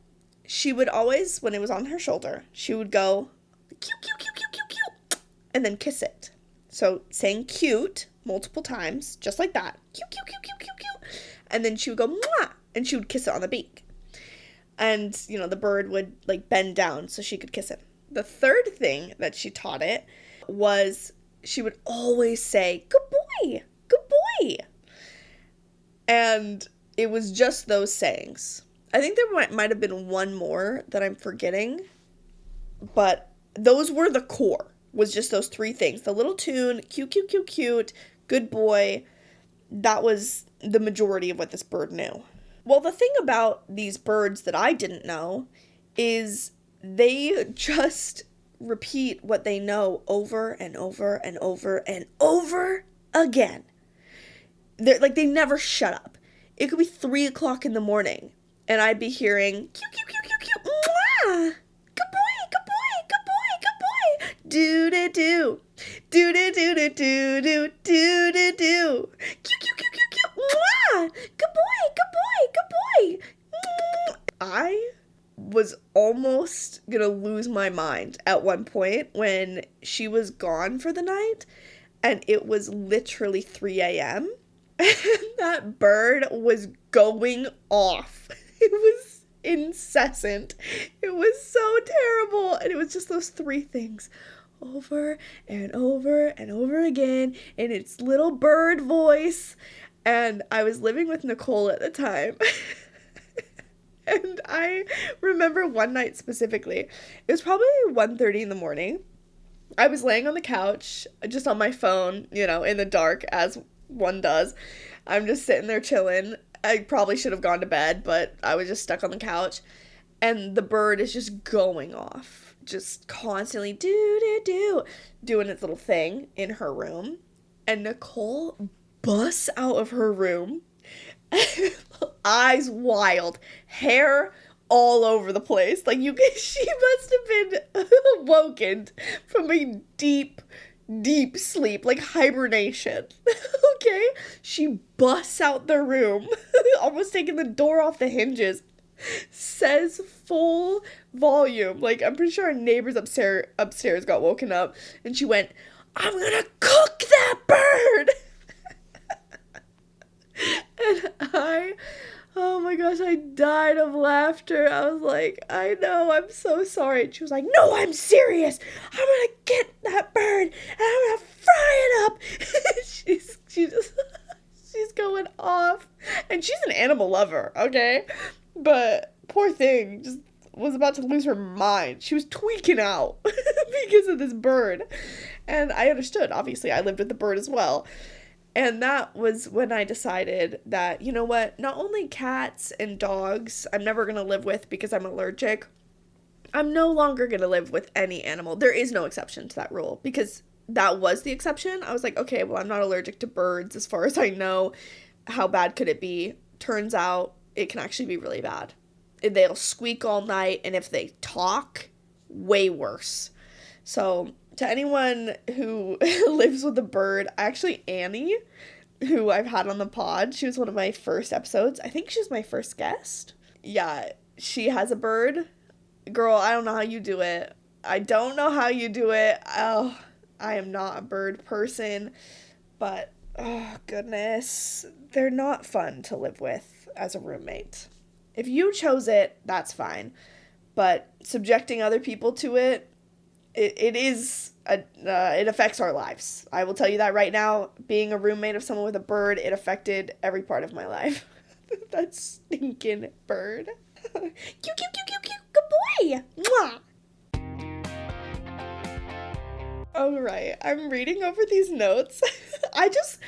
S1: she would always, when it was on her shoulder, she would go, cute, cute, cute, cute, cute, cute, and then kiss it. So saying cute multiple times, just like that. Cute, cute, cute, cute, cute, cute. And then she would go, mwah, and she would kiss it on the beak. And, the bird would, like, bend down so she could kiss it. The third thing that she taught it was she would always say, good boy, good boy. And it was just those sayings. I think there might have been one more that I'm forgetting, but those were the core, was just those three things. The little tune, cute, cute, cute, cute, good boy. That was the majority of what this bird knew. Well, the thing about these birds that I didn't know is they just repeat what they know over and over and over and over again. They never shut up. It could be 3 o'clock in the morning, and I'd be hearing, cute, cute, cute, cute, cute, mwah, good boy, good boy, good boy, good boy, do-do-do, do-do-do-do-do-do, do-do-do, cute, cute, cute, cute, cute, mwah, good boy, good boy, good boy. I was almost gonna lose my mind at one point when she was gone for the night, and it was literally 3 a.m. and that bird was going off. It was incessant. It was so terrible, and it was just those three things over and over and over again in its little bird voice. And I was living with Nicole at the time. And I remember one night specifically, it was probably 1:30 in the morning. I was laying on the couch, just on my phone, in the dark, as one does. I'm just sitting there chilling. I probably should have gone to bed, but I was just stuck on the couch. And the bird is just going off, just constantly doing its little thing in her room. And Nicole busts out of her room, eyes wild, hair all over the place. Like, she must have been woken from a deep, deep sleep, like hibernation. Okay? She busts out the room, almost taking the door off the hinges, says full volume, like, I'm pretty sure our neighbors upstairs got woken up, and she went, "I'm gonna cook that bird!" And oh my gosh, I died of laughter. I was like, "I know, I'm so sorry." And she was like, "No, I'm serious. I'm gonna get that bird and I'm gonna fry it up." She's going off. And she's an animal lover, okay? But poor thing just was about to lose her mind. She was tweaking out because of this bird. And I understood. Obviously, I lived with the bird as well. And that was when I decided that, you know what, not only cats and dogs I'm never going to live with because I'm allergic, I'm no longer going to live with any animal. There is no exception to that rule because that was the exception. I was like, okay, well, I'm not allergic to birds as far as I know. How bad could it be? Turns out it can actually be really bad. They'll squeak all night, and if they talk, way worse. So to anyone who lives with a bird, actually Annie, who I've had on the pod, she was one of my first episodes. I think she was my first guest. Yeah, she has a bird. Girl, I don't know how you do it. I don't know how you do it. Oh, I am not a bird person, but oh goodness, they're not fun to live with as a roommate. If you chose it, that's fine. But subjecting other people to it, it affects our lives. I will tell you that right now. Being a roommate of someone with a bird, it affected every part of my life. That stinking bird. Cute, cute, cute, cute, cute. Good boy. Mwah. All right, I'm reading over these notes. I just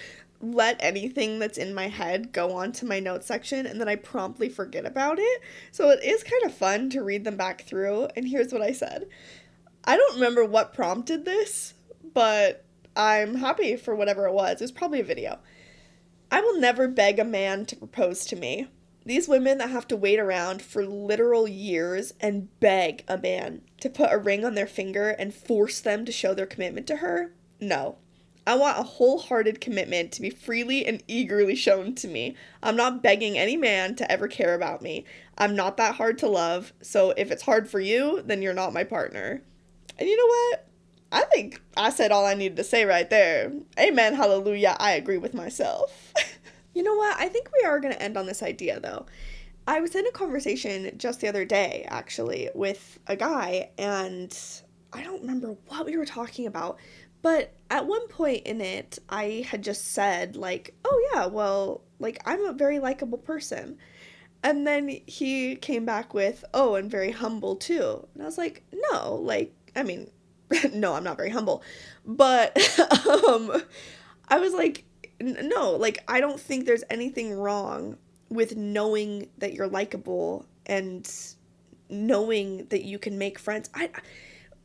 S1: let anything that's in my head go onto my notes section, and then I promptly forget about it. So it is kind of fun to read them back through, and here's what I said. I don't remember what prompted this, but I'm happy for whatever it was. It was probably a video. I will never beg a man to propose to me. These women that have to wait around for literal years and beg a man to put a ring on their finger and force them to show their commitment to her? No. I want a wholehearted commitment to be freely and eagerly shown to me. I'm not begging any man to ever care about me. I'm not that hard to love, so if it's hard for you, then you're not my partner. And you know what? I think I said all I needed to say right there. Amen, hallelujah, I agree with myself. You know what? I think we are going to end on this idea, though. I was in a conversation just the other day, actually, with a guy, and I don't remember what we were talking about, but at one point in it, I had just said, like, oh yeah, well, like, I'm a very likable person. And then he came back with, oh, and very humble, too. And I was like, no, like, I mean, no, I'm not very humble. But I was like, no, like, I don't think there's anything wrong with knowing that you're likable and knowing that you can make friends.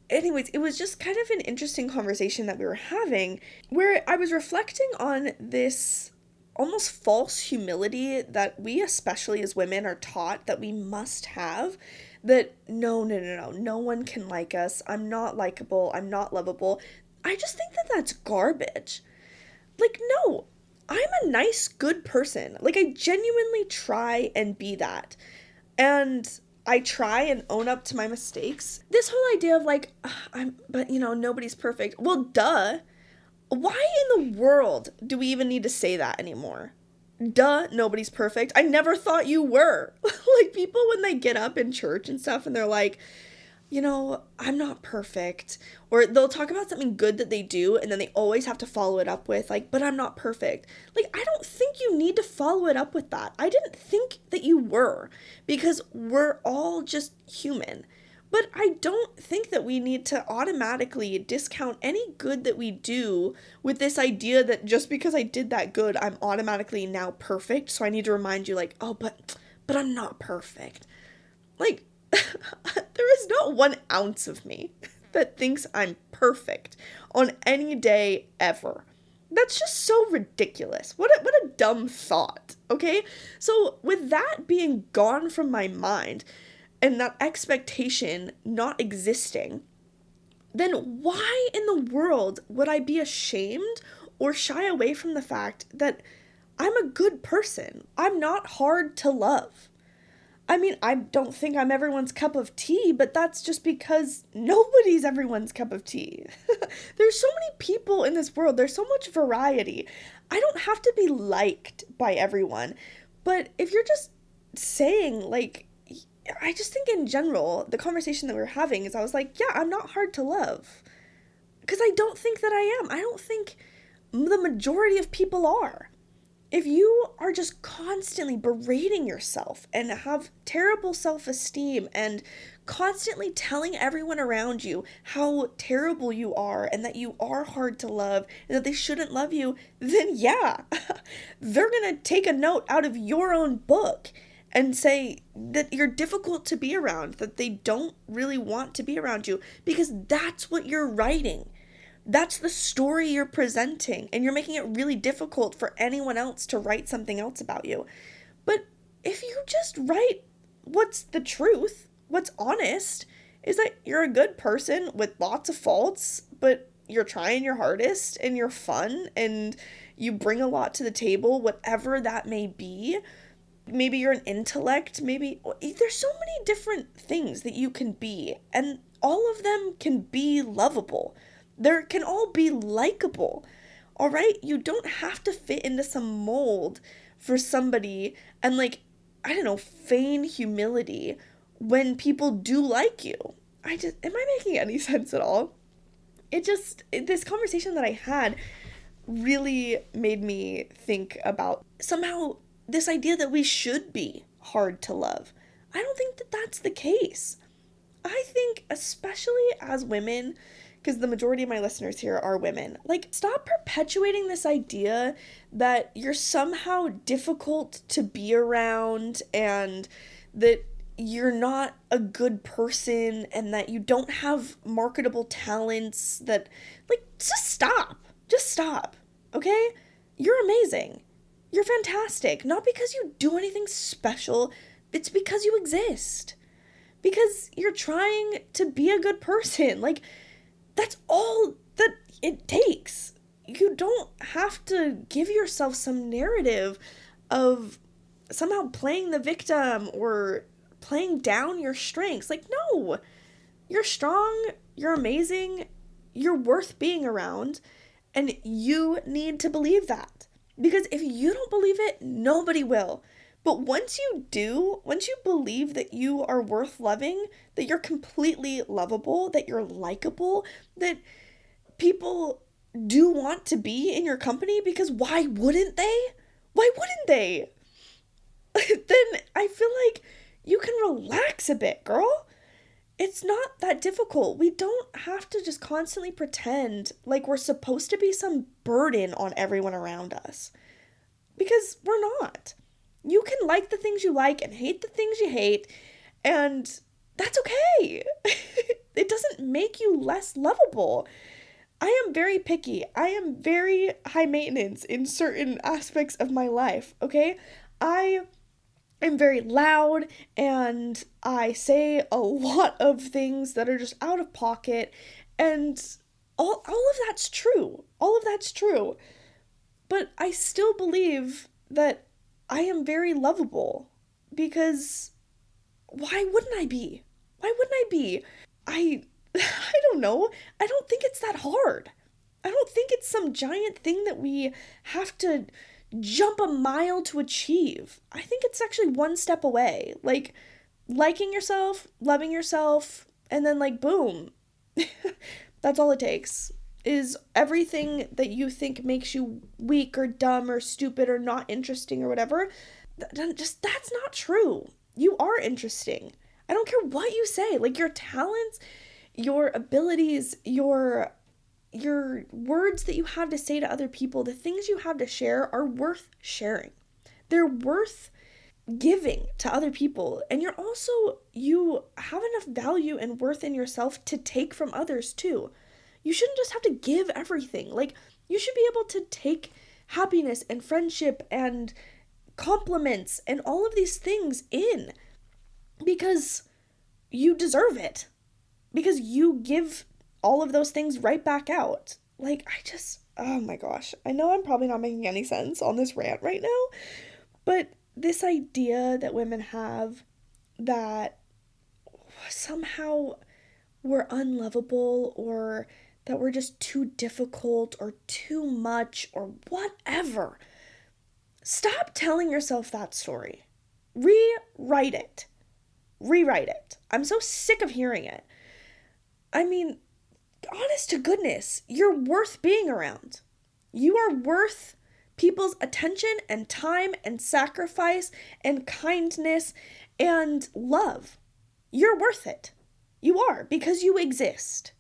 S1: Anyways, it was just kind of an interesting conversation that we were having where I was reflecting on this almost false humility that we, especially as women, are taught that we must have. That no one can like us. I'm not likable. I'm not lovable. I just think that that's garbage. Like, no, I'm a nice, good person. Like, I genuinely try and be that. And I try and own up to my mistakes. This whole idea of like, but nobody's perfect. Well, duh. Why in the world do we even need to say that anymore? Duh, nobody's perfect. I never thought you were. Like, people when they get up in church and stuff and they're like, I'm not perfect. Or they'll talk about something good that they do and then they always have to follow it up with like, but I'm not perfect. Like, I don't think you need to follow it up with that. I didn't think that you were, because we're all just human. But I don't think that we need to automatically discount any good that we do with this idea that just because I did that good, I'm automatically now perfect. So I need to remind you like, oh, but I'm not perfect. Like, there is not 1 ounce of me that thinks I'm perfect on any day ever. That's just so ridiculous. What a dumb thought, okay? So with that being gone from my mind, and that expectation not existing, then why in the world would I be ashamed or shy away from the fact that I'm a good person? I'm not hard to love. I mean, I don't think I'm everyone's cup of tea, but that's just because nobody's everyone's cup of tea. There's so many people in this world, there's so much variety. I don't have to be liked by everyone. But if you're just saying, like, I just think in general, the conversation that we were having is I was like, yeah, I'm not hard to love. Because I don't think that I am. I don't think the majority of people are. If you are just constantly berating yourself and have terrible self-esteem and constantly telling everyone around you how terrible you are and that you are hard to love and that they shouldn't love you, then yeah, they're gonna take a note out of your own book and say that you're difficult to be around, that they don't really want to be around you because that's what you're writing. That's the story you're presenting, and you're making it really difficult for anyone else to write something else about you. But if you just write what's the truth, what's honest, is that you're a good person with lots of faults, but you're trying your hardest and you're fun and you bring a lot to the table, whatever that may be. Maybe you're an intellect, maybe there's so many different things that you can be, and all of them can be lovable. There can all be likable, all right? You don't have to fit into some mold for somebody and, like, I don't know, feign humility when people do like you. Am I making any sense at all? This conversation that I had really made me think about somehow this idea that we should be hard to love. I don't think that that's the case. I think, especially as women, because the majority of my listeners here are women, like, stop perpetuating this idea that you're somehow difficult to be around and that you're not a good person and that you don't have marketable talents, that, like, just stop, okay? You're amazing. You're fantastic. Not because you do anything special, it's because you exist. Because you're trying to be a good person. Like, that's all that it takes. You don't have to give yourself some narrative of somehow playing the victim or playing down your strengths. Like, no, you're strong, you're amazing, you're worth being around, and you need to believe that. Because if you don't believe it, nobody will. But once you do, once you believe that you are worth loving, that you're completely lovable, that you're likable, that people do want to be in your company, because why wouldn't they? Why wouldn't they? Then I feel like you can relax a bit, girl. It's not that difficult. We don't have to just constantly pretend like we're supposed to be some burden on everyone around us. Because we're not. You can like the things you like and hate the things you hate, and that's okay. It doesn't make you less lovable. I am very picky. I am very high maintenance in certain aspects of my life, okay? I am very loud, and I say a lot of things that are just out of pocket, and all of that's true. All of that's true. But I still believe that I am very lovable, because why wouldn't I be? Why wouldn't I be? I don't know. I don't think it's that hard. I don't think it's some giant thing that we have to jump a mile to achieve. I think it's actually one step away. Like, liking yourself, loving yourself, and then, like, boom. That's all it takes. Is everything that you think makes you weak or dumb or stupid or not interesting or whatever, that's not true. You are interesting. I don't care what you say. Like, your talents, your abilities, your words that you have to say to other people, the things you have to share are worth sharing. They're worth giving to other people. And you have enough value and worth in yourself to take from others too. You shouldn't just have to give everything. Like, you should be able to take happiness and friendship and compliments and all of these things in. Because you deserve it because you give all of those things right back out. Like, oh my gosh. I know I'm probably not making any sense on this rant right now, but this idea that women have that somehow we're unlovable or that we're just too difficult or too much or whatever. Stop telling yourself that story. Rewrite it. Rewrite it. I'm so sick of hearing it. I mean, honest to goodness, you're worth being around. You are worth people's attention and time and sacrifice and kindness and love. You're worth it. You are, because you exist.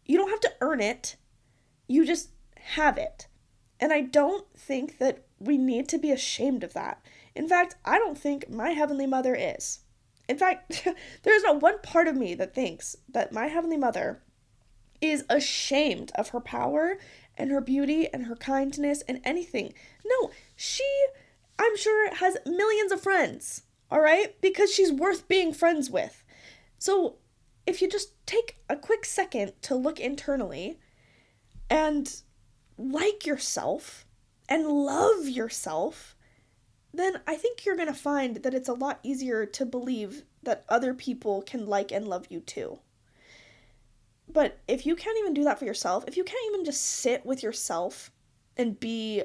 S1: You don't have to earn it. You just have it. And I don't think that we need to be ashamed of that. In fact, I don't think my Heavenly Mother is. In fact, there's not one part of me that thinks that my Heavenly Mother is ashamed of her power and her beauty and her kindness and anything. No, she, I'm sure, has millions of friends, all right? Because she's worth being friends with. So if you just take a quick second to look internally and like yourself and love yourself, then I think you're going to find that it's a lot easier to believe that other people can like and love you too. But if you can't even do that for yourself, if you can't even just sit with yourself and be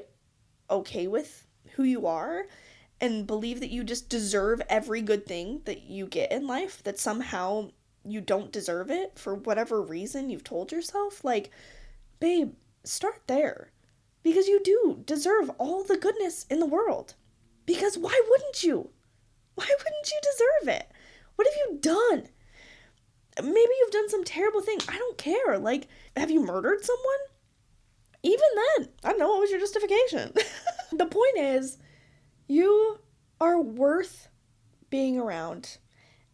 S1: okay with who you are and believe that you just deserve every good thing that you get in life, that somehow you don't deserve it for whatever reason you've told yourself, like, babe, start there. Because you do deserve all the goodness in the world. Because why wouldn't you? Why wouldn't you deserve it? What have you done? Maybe you've done some terrible thing. I don't care. Like, have you murdered someone? Even then, I don't know, what was your justification? The point is, you are worth being around.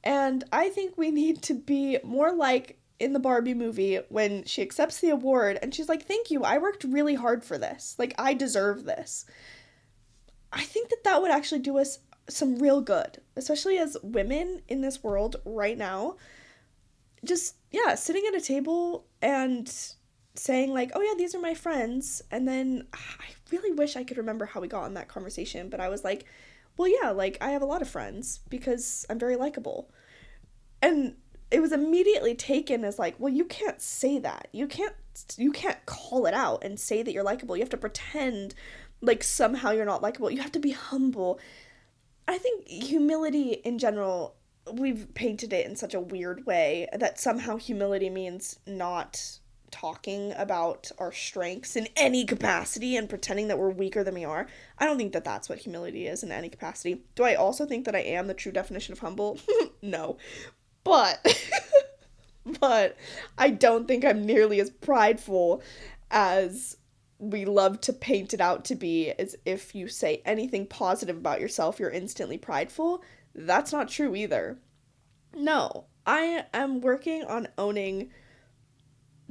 S1: And I think we need to be more like in the Barbie movie when she accepts the award and she's like, thank you, I worked really hard for this. Like, I deserve this. I think that that would actually do us some real good, especially as women in this world right now. Just, yeah, sitting at a table and saying like, oh yeah, these are my friends. And then I really wish I could remember how we got in that conversation, but I was like, well, yeah, like I have a lot of friends because I'm very likable. And it was immediately taken as like, well, you can't say that. You can't call it out and say that you're likable. You have to pretend like somehow you're not likable. You have to be humble. I think humility in general, we've painted it in such a weird way that somehow humility means not talking about our strengths in any capacity and pretending that we're weaker than we are. I don't think that that's what humility is in any capacity. Do I also think that I am the true definition of humble? No. But but I don't think I'm nearly as prideful as we love to paint it out to be, as if you say anything positive about yourself, you're instantly prideful. That's not true either. No, I am working on owning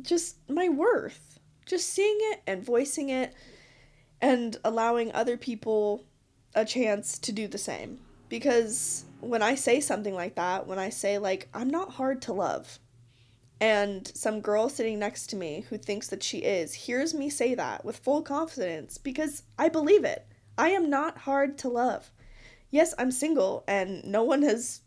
S1: just my worth. Just seeing it and voicing it and allowing other people a chance to do the same. Because when I say something like that, when I say like, I'm not hard to love, and some girl sitting next to me who thinks that she is, hears me say that with full confidence because I believe it. I am not hard to love. Yes, I'm single and no one has,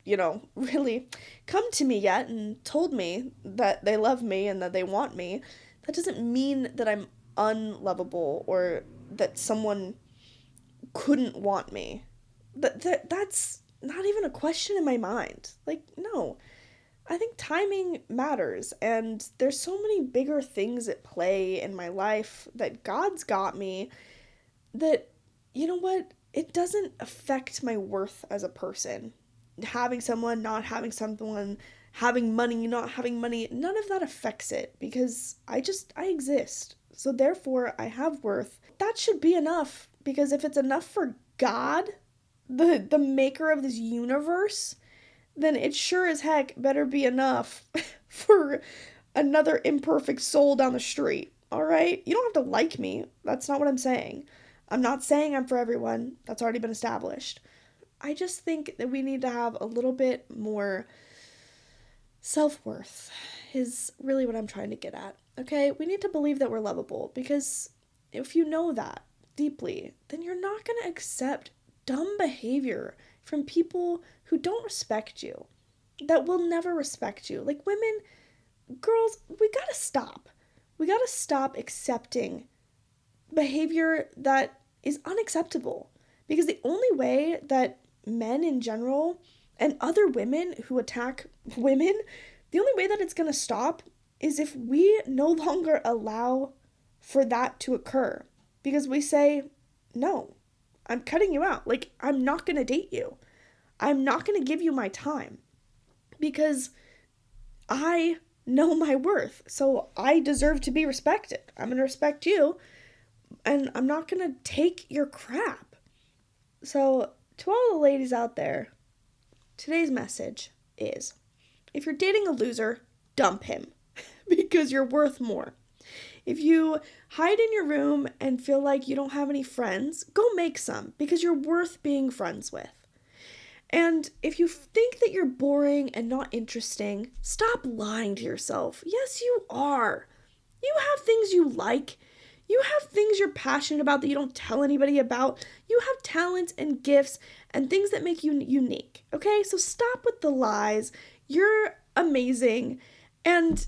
S1: really come to me yet and told me that they love me and that they want me. That doesn't mean that I'm unlovable or that someone couldn't want me. That's not even a question in my mind. Like, no. I think timing matters, and there's so many bigger things at play in my life that God's got me that, you know what, it doesn't affect my worth as a person. Having someone, not having someone, having money, not having money, none of that affects it because I exist. So therefore, I have worth. That should be enough, because if it's enough for God, the maker of this universe, then it sure as heck better be enough for another imperfect soul down the street, alright? You don't have to like me. That's not what I'm saying. I'm not saying I'm for everyone. That's already been established. I just think that we need to have a little bit more Self-worth is really what I'm trying to get at, okay? We need to believe that we're lovable, because if you know that deeply, then you're not going to accept dumb behavior from people who don't respect you, that will never respect you. Like, women, girls, we gotta stop. We gotta stop accepting behavior that is unacceptable. Because the only way that men in general and other women who attack women, the only way that it's gonna stop is if we no longer allow for that to occur. Because we say, no, I'm cutting you out. Like, I'm not gonna date you. I'm not gonna give you my time. Because I know my worth. So I deserve to be respected. I'm going to respect you, and I'm not going to take your crap. So to all the ladies out there, today's message is, if you're dating a loser, dump him because you're worth more. If you hide in your room and feel like you don't have any friends, go make some because you're worth being friends with. And if you think that you're boring and not interesting, stop lying to yourself. Yes, you are. You have things you like. You have things you're passionate about that you don't tell anybody about. You have talents and gifts and things that make you unique. Okay? So stop with the lies. You're amazing. And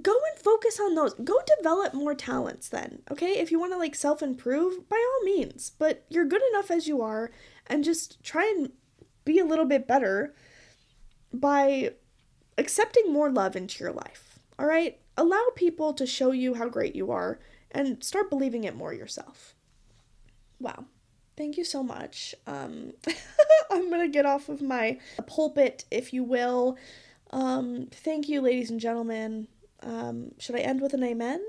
S1: go and focus on those. Go develop more talents then. Okay? If you want to like self-improve, by all means. But you're good enough as you are, and just try and be a little bit better by accepting more love into your life. All right? Allow people to show you how great you are and start believing it more yourself. Wow. Thank you so much. I'm going to get off of my pulpit, if you will. Thank you, ladies and gentlemen. Should I end with an amen?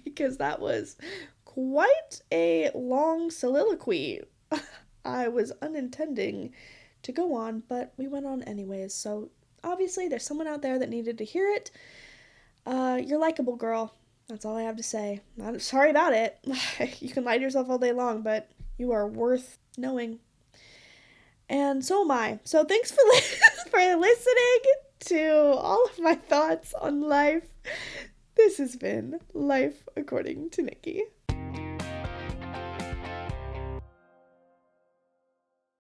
S1: Because that was quite a long soliloquy. I was unintending to go on, but we went on anyways. So obviously there's someone out there that needed to hear it. You're likable, girl. That's all I have to say. I'm sorry about it. You can lie to yourself all day long, but you are worth knowing. And so am I. So thanks for listening to all of my thoughts on life. This has been Life According to Nikki.